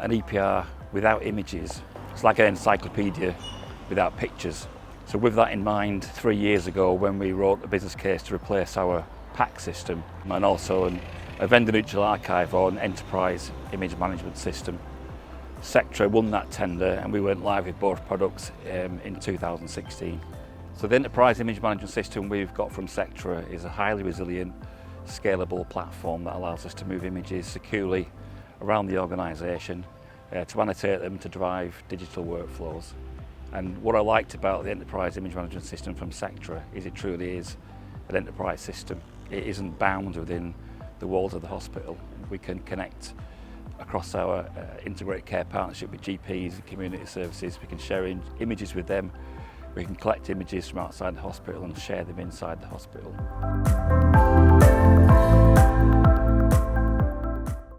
an EPR without images. It's like an encyclopedia without pictures. So with that in mind, 3 years ago when we wrote the business case to replace our PACS system and also a vendor neutral archive or an enterprise image management system, Sectra won that tender and we went live with both products in 2016. So the enterprise image management system we've got from Sectra is a highly resilient, scalable platform that allows us to move images securely around the organisation, to annotate them to drive digital workflows. And what I liked about the enterprise image management system from Sectra is it truly is an enterprise system. It isn't bound within the walls of the hospital. We can connect across our integrated care partnership with GPs and community services. We can share images with them. We can collect images from outside the hospital and share them inside the hospital.